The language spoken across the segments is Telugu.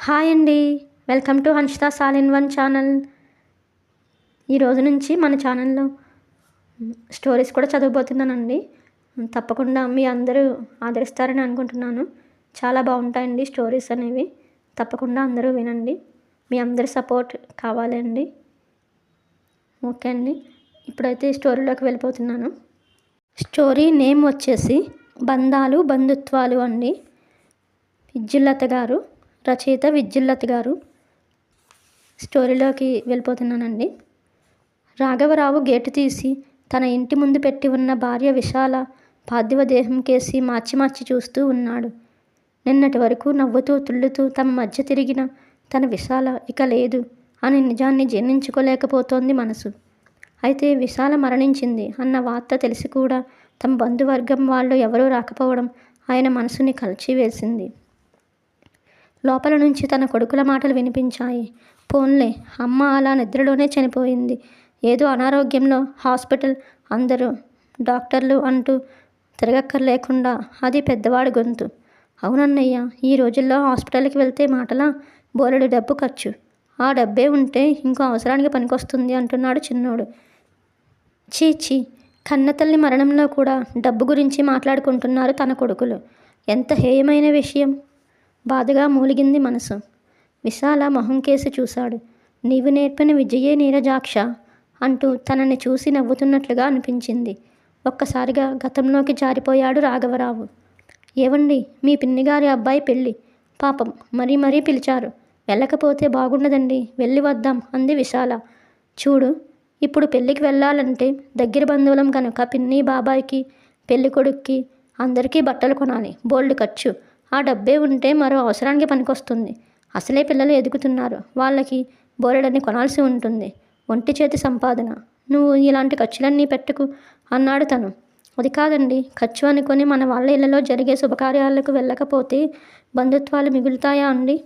హాయ్ అండి. Welcome to Hanshitha's all in one channel. ఈరోజు నుంచి మన ఛానల్లో స్టోరీస్ కూడా చదవబోతున్నానండి. తప్పకుండా మీ అందరూ ఆదరిస్తారని అనుకుంటున్నాను. చాలా బాగుంటాయండి స్టోరీస్ అనేవి. తప్పకుండా అందరూ వినండి. మీ అందరి సపోర్ట్ కావాలండి. ఓకే అండి. ఇప్పుడైతే స్టోరీలోకి వెళ్ళిపోతున్నాను. స్టోరీ నేమ్ వచ్చేసి బంధాలు బంధుత్వాలు అండి. విద్యుల్లత గారు, రచయిత విద్యుల్లత గారు. స్టోరీలోకి వెళ్ళిపోతున్నానండి. రాఘవరావు గేటు తీసి తన ఇంటి ముందు పెట్టి ఉన్న భార్య విశాల పార్థివ దేహం కేసి మార్చి చూస్తూ ఉన్నాడు. నిన్నటి వరకు నవ్వుతూ తుళ్ళుతూ తమ మధ్య తిరిగిన తన విశాల ఇక లేదు అని నిజాన్ని జీర్ణించుకోలేకపోతోంది మనసు. అయితే విశాల మరణించింది అన్న వార్త తెలిసి కూడా తమ బంధువర్గం వాళ్ళు ఎవరూ రాకపోవడం ఆయన మనసుని కలిచివేసింది. లోపల నుంచి తన కొడుకుల మాటలు వినిపించాయి. పోన్లే, అమ్మ అలా నిద్రలోనే చనిపోయింది. ఏదో అనారోగ్యంలో హాస్పిటల్, అందరూ డాక్టర్లు అంటూ తిరగక్కర్లేకుండా అది పెద్దవాడి గొంతు. అవునన్నయ్య, ఈ రోజుల్లో హాస్పిటల్కి వెళ్తే మాటలా, బోలెడు డబ్బు ఖర్చు. ఆ డబ్బే ఉంటే ఇంకో అవసరానికి పనికొస్తుంది అంటున్నాడు చిన్నోడు. చీ, కన్నతల్లి మరణంలో కూడా డబ్బు గురించి మాట్లాడుకుంటున్నారు తన కొడుకులు. ఎంత హేయమైన విషయం. బాధగా మూలిగింది మనసు. విశాల మొహం కేసి చూశాడు. నీవు నేర్పిన విజయే నీరజాక్ష అంటూ తనని చూసి నవ్వుతున్నట్లుగా అనిపించింది. ఒక్కసారిగా గతంలోకి జారిపోయాడు రాఘవరావు. ఏవండి, మీ పిన్నిగారి అబ్బాయి పెళ్ళి. పాపం మరీ పిలిచారు. వెళ్ళకపోతే బాగుండదండి, వెళ్ళి వద్దాం అంది విశాల. చూడు, ఇప్పుడు పెళ్ళికి వెళ్ళాలంటే దగ్గర బంధువులం కనుక పిన్ని బాబాయికి, పెళ్ళి కొడుక్కి అందరికీ బట్టలు కొనాలి. బోల్డ్ ఖర్చు. ఆ డబ్బే ఉంటే మరో అవసరానికి పనికొస్తుంది. అసలే పిల్లలు ఎదుగుతున్నారు. వాళ్ళకి బోలెడన్ని కొనాల్సి ఉంటుంది. ఒంటి చేతి సంపాదన. నువ్వు ఇలాంటి ఖర్చులన్నీ పెట్టుకు అన్నాడు తను. అది కాదండి, ఖర్చు అనుకొని మన వాళ్ళ ఇళ్లలో జరిగే శుభకార్యాలకు వెళ్ళకపోతే బంధుత్వాలు మిగులుతాయా అండి?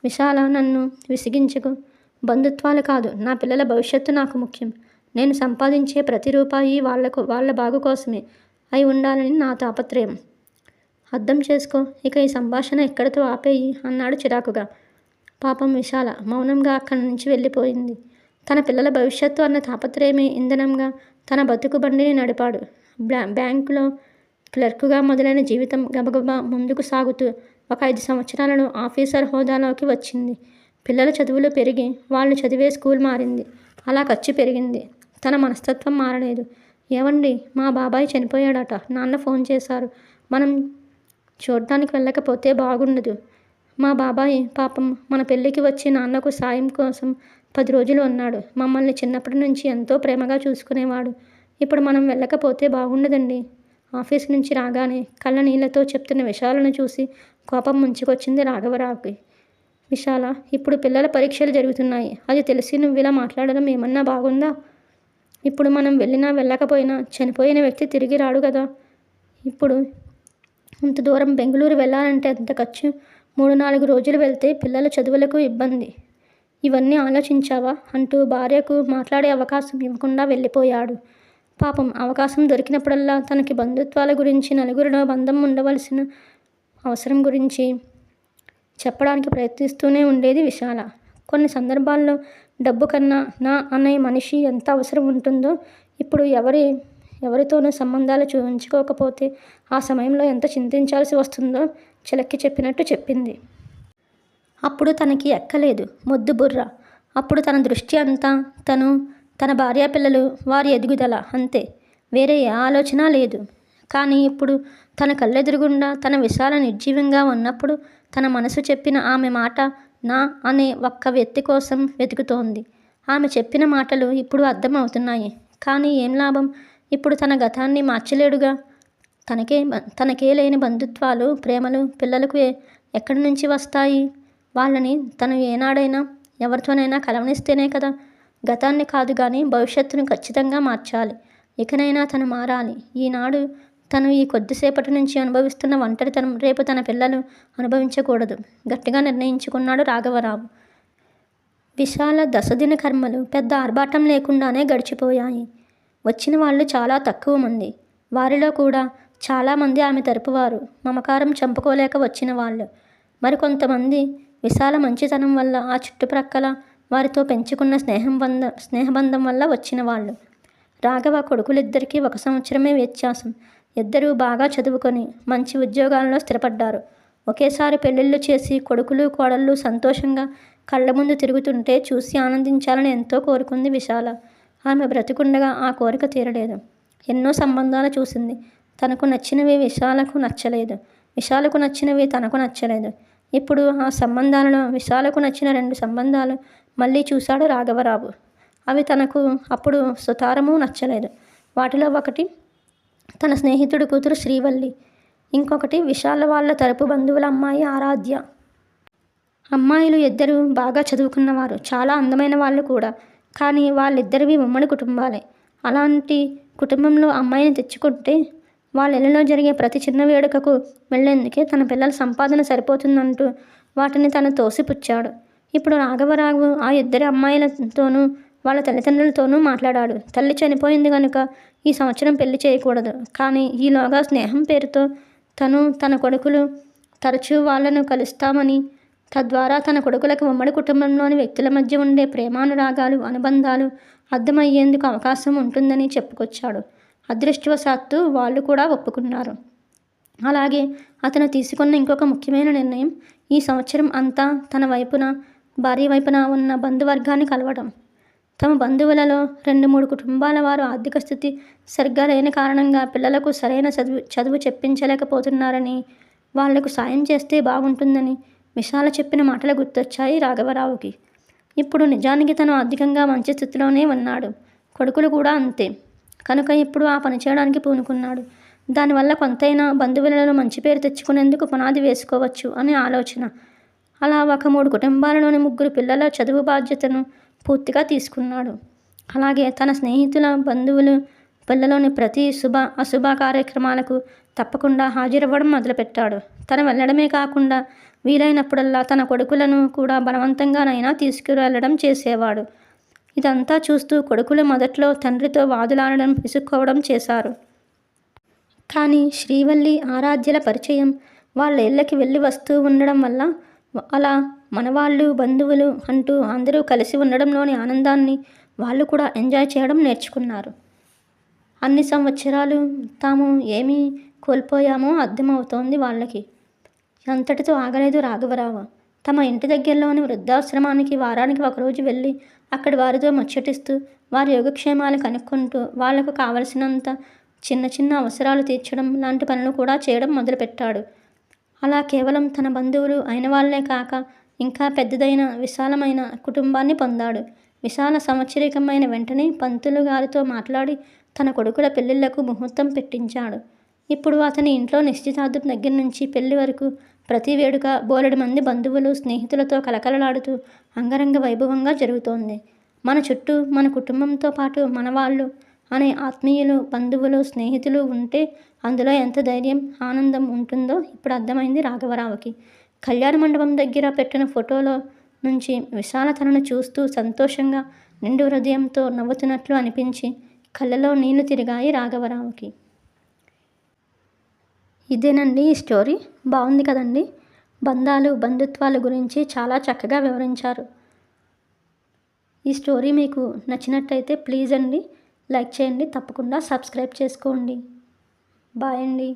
విశాల నన్ను విసిగించుకు. బంధుత్వాలు కాదు, నా పిల్లల భవిష్యత్తు నాకు ముఖ్యం. నేను సంపాదించే ప్రతి రూపాయి వాళ్ళ బాగు కోసమే అయి ఉండాలని నా తాపత్రయం. అర్థం చేసుకో. ఇక ఈ సంభాషణ ఎక్కడితో ఆపేయి అన్నాడు చిరాకుగా. పాపం విశాల మౌనంగా అక్కడి నుంచి వెళ్ళిపోయింది. తన పిల్లల భవిష్యత్తు అన్న తాపత్రయమే ఇంధనంగా తన బతుకు బండిని నడిపాడు. బ్యాంకులో క్లర్కుగా మొదలైన జీవితం గబగబా ముందుకు సాగుతూ ఒక 5 సంవత్సరాలను ఆఫీసర్ హోదాలోకి వచ్చింది. పిల్లల చదువులు పెరిగి వాళ్ళు చదివే స్కూల్ మారింది. అలా ఖర్చు పెరిగింది. తన మనస్తత్వం మారలేదు. ఏవండి, మా బాబాయ్ చనిపోయాడట. నాన్న ఫోన్ చేశారు. మనం చూడ్డానికి వెళ్ళకపోతే బాగుండదు. మా బాబాయ్ పాపం మన పెళ్ళికి వచ్చి నాన్నకు సాయం కోసం 10 రోజులు ఉన్నాడు. మమ్మల్ని చిన్నప్పటి నుంచి ఎంతో ప్రేమగా చూసుకునేవాడు. ఇప్పుడు మనం వెళ్ళకపోతే బాగుండదండి. ఆఫీస్ నుంచి రాగానే కళ్ళ నీళ్లతో చెప్తున్న విశాలను చూసి కోపం ముంచుకొచ్చింది రాఘవరావుకి. విశాల, ఇప్పుడు పిల్లల పరీక్షలు జరుగుతున్నాయి. అది తెలిసి నువ్వు ఇలా మాట్లాడడం ఏమన్నా బాగుందా? ఇప్పుడు మనం వెళ్ళినా వెళ్ళకపోయినా చనిపోయిన వ్యక్తి తిరిగి రాడు కదా. ఇప్పుడు ఇంత దూరం బెంగళూరు వెళ్ళాలంటే ఎంత ఖర్చు? 3-4 రోజులు వెళ్తే పిల్లల చదువులకు ఇబ్బంది. ఇవన్నీ ఆలోచించావా అంటూ భార్యకు మాట్లాడే అవకాశం ఇవ్వకుండా వెళ్ళిపోయాడు. పాపం అవకాశం దొరికినప్పుడల్లా తనకి బంధుత్వాల గురించి, నలుగురిలో బంధం ఉండవలసిన అవసరం గురించి చెప్పడానికి ప్రయత్నిస్తూనే ఉండేది విశాల. కొన్ని సందర్భాల్లో డబ్బు కన్నా నా అనే మనిషి ఎంత అవసరం ఉంటుందో, ఇప్పుడు ఎవరితోనూ సంబంధాలు ఉంచుకోకపోతే ఆ సమయంలో ఎంత చింతించాల్సి వస్తుందో చిలక్కి చెప్పినట్టు చెప్పింది. అప్పుడు తనకి ఎక్కలేదు మొద్దు బుర్ర. అప్పుడు తన దృష్టి అంతా తన భార్య పిల్లలు, వారి ఎదుగుదల అంతే. వేరే ఏ ఆలోచన లేదు. కానీ ఇప్పుడు తన కళ్ళెదురుగుండా తన విశాల నిర్జీవంగా ఉన్నప్పుడు తన మనసు చెప్పిన ఆమె మాట నా అనే ఒక్క వ్యక్తి కోసం వెతుకుతోంది. ఆమె చెప్పిన మాటలు ఇప్పుడు అర్థమవుతున్నాయి. కానీ ఏం లాభం? ఇప్పుడు తన గతాన్ని మార్చలేడుగా. తనకే లేని బంధుత్వాలు, ప్రేమలు పిల్లలకు ఎక్కడి నుంచి వస్తాయి? వాళ్ళని తను ఏనాడైనా ఎవరితోనైనా కలవనిస్తేనే కదా. గతాన్ని కాదు కానీ భవిష్యత్తును ఖచ్చితంగా మార్చాలి. ఇకనైనా తను మారాలి. ఈనాడు తను ఈ కొద్దిసేపటి నుంచి అనుభవిస్తున్న ఒంటరితనం రేపు తన పిల్లలు అనుభవించకూడదు గట్టిగా నిర్ణయించుకున్నాడు రాఘవరావు. విశాల దశదిన కర్మలు పెద్ద ఆర్భాటం లేకుండానే గడిచిపోయాయి. వచ్చిన వాళ్ళు చాలా తక్కువ మంది. వారిలో కూడా చాలామంది ఆమె తరపువారు, మమకారం చంపుకోలేక వచ్చిన వాళ్ళు. మరికొంతమంది విశాల మంచితనం వల్ల, ఆ చుట్టుప్రక్కల వారితో పెంచుకున్న స్నేహబంధం వల్ల వచ్చిన వాళ్ళు. రాఘవ కొడుకులిద్దరికీ 1 సంవత్సరమే వ్యత్యాసం. ఇద్దరూ బాగా చదువుకొని మంచి ఉద్యోగాల్లో స్థిరపడ్డారు. ఒకేసారి పెళ్ళిళ్ళు చేసి కొడుకులు కోడళ్ళు సంతోషంగా కళ్ళ ముందు తిరుగుతుంటే చూసి ఆనందించాలని ఎంతో కోరుకుంది విశాల. ఆమె బ్రతికుండగా ఆ కోరిక తీరలేదు. ఎన్నో సంబంధాలు చూసింది. తనకు నచ్చినవి విశాలకు నచ్చలేదు. విశాలకు నచ్చినవి తనకు నచ్చలేదు. ఇప్పుడు ఆ సంబంధాలలో విశాలకు నచ్చిన 2 సంబంధాలు మళ్ళీ చూశాడు రాఘవరావు. అవి తనకు అప్పుడు సుతారము నచ్చలేదు. వాటిలో ఒకటి తన స్నేహితుడి కూతురు శ్రీవల్లి, ఇంకొకటి విశాల వాళ్ళ తరపు బంధువుల అమ్మాయి ఆరాధ్య. అమ్మాయిలు ఇద్దరు బాగా చదువుకున్నవారు, చాలా అందమైన వాళ్ళు కూడా. కానీ వాళ్ళిద్దరివి ఉమ్మడి కుటుంబాలే. అలాంటి కుటుంబంలో అమ్మాయిని తెచ్చుకుంటే వాళ్ళ ఇళ్లలో జరిగే ప్రతి చిన్న వేడుకకు వెళ్ళేందుకే తన పిల్లల సంపాదన సరిపోతుందంటూ వాటిని తను తోసిపుచ్చాడు. ఇప్పుడు రాఘవరావు ఆ ఇద్దరి అమ్మాయిలతోనూ వాళ్ళ తల్లిదండ్రులతోనూ మాట్లాడాడు. తల్లి చనిపోయింది కనుక ఈ సంవత్సరం పెళ్లి చేయకూడదు, కానీ ఈలోగా స్నేహం పేరుతో తన కొడుకులు తరచూ వాళ్లను కలుస్తామని, తద్వారా తన కొడుకులకు ఉమ్మడి కుటుంబంలోని వ్యక్తుల మధ్య ఉండే ప్రేమానురాగాలు, అనుబంధాలు అర్థమయ్యేందుకు అవకాశం ఉంటుందని చెప్పుకొచ్చాడు. అదృష్టవశాత్తు వాళ్ళు కూడా ఒప్పుకున్నారు. అలాగే అతను తీసుకున్న ఇంకొక ముఖ్యమైన నిర్ణయం ఈ సంవత్సరం అంతా తన వైపున, భార్య వైపున ఉన్న బంధువర్గాన్ని కలవడం. తమ బంధువులలో 2-3 కుటుంబాల వారు ఆర్థిక స్థితి సరిగ్గా లేని కారణంగా పిల్లలకు సరైన చదువు చెప్పించలేకపోతున్నారని, వాళ్లకు సాయం చేస్తే బాగుంటుందని విశాల చెప్పిన మాటలు గుర్తొచ్చాయి రాఘవరావుకి. ఇప్పుడు నిజానికి తను ఆర్థికంగా మంచి స్థితిలోనే ఉన్నాడు. కొడుకులు కూడా అంతే. కనుక ఇప్పుడు ఆ పని చేయడానికి పూనుకున్నాడు. దానివల్ల కొంతైనా బంధువులలో మంచి పేరు తెచ్చుకునేందుకు పునాది వేసుకోవచ్చు అని ఆలోచన. అలా 3 కుటుంబాలలోని 3 పిల్లల చదువు బాధ్యతను పూర్తిగా తీసుకున్నాడు. అలాగే తన స్నేహితుల బంధువులు పిల్లలోని ప్రతి అశుభ కార్యక్రమాలకు తప్పకుండా హాజరవ్వడం మొదలుపెట్టాడు. తను వెళ్ళడమే కాకుండా వీలైనప్పుడల్లా తన కొడుకులను కూడా బలవంతంగానైనా తీసుకువెళ్ళడం చేసేవాడు. ఇదంతా చూస్తూ కొడుకులు మొదట్లో తండ్రితో వాదులాడడం, విసుక్కోవడం చేశారు. కానీ శ్రీవల్లి, ఆరాధ్యల పరిచయం, వాళ్ళ ఇళ్ళకి వెళ్ళి వస్తూ ఉండడం వల్ల అలా మనవాళ్ళు, బంధువులు అంటూ అందరూ కలిసి ఉండడంలోని ఆనందాన్ని వాళ్ళు కూడా ఎంజాయ్ చేయడం నేర్చుకున్నారు. అన్ని సంవత్సరాలు తాము ఏమీ కోల్పోయామో అర్థమవుతోంది వాళ్ళకి. అంతటితో ఆగలేదు రాఘవరావు. తమ ఇంటి దగ్గరలోని వృద్ధాశ్రమానికి వారానికి 1 రోజు వెళ్ళి అక్కడి వారితో ముచ్చటిస్తూ, వారి యోగక్షేమాలు కనుక్కుంటూ, వాళ్లకు కావలసినంత చిన్న చిన్న అవసరాలు తీర్చడం లాంటి పనులు కూడా చేయడం మొదలుపెట్టాడు. అలా కేవలం తన బంధువులు అయిన వాళ్లే కాక ఇంకా పెద్దదైన విశాలమైన కుటుంబాన్ని పొందాడు. విశాల సంవత్సరికమైన వెంటనే పంతులు గారితో మాట్లాడి తన కొడుకుల పెళ్లిళ్లకు ముహూర్తం పెట్టించాడు. ఇప్పుడు అతని ఇంట్లో నిశ్చితార్థం దగ్గర నుంచి పెళ్లి వరకు ప్రతి వేడుక బోలెడు మంది బంధువులు, స్నేహితులతో కలకలలాడుతూ అంగరంగ వైభవంగా జరుగుతోంది. మన చుట్టూ మన కుటుంబంతో పాటు మనవాళ్ళు అనే ఆత్మీయులు, బంధువులు, స్నేహితులు ఉంటే అందులో ఎంత ధైర్యం, ఆనందం ఉంటుందో ఇప్పుడు అర్థమైంది రాఘవరావుకి. కళ్యాణ మండపం దగ్గర పెట్టిన ఫోటోలో నుంచి విశాల తనను చూస్తూ సంతోషంగా, నిండు హృదయంతో నవ్వుతున్నట్లు అనిపించి కళ్ళలో నీళ్లు తిరిగాయి రాఘవరావుకి. ఇదేనండి ఈ స్టోరీ. బాగుంది కదండి. బంధాలు, బంధుత్వాల గురించి చాలా చక్కగా వివరించారు. ఈ స్టోరీ మీకు నచ్చినట్టయితే ప్లీజ్ అండి లైక్ చేయండి, తప్పకుండా సబ్స్క్రైబ్ చేసుకోండి. బాయ్ అండి.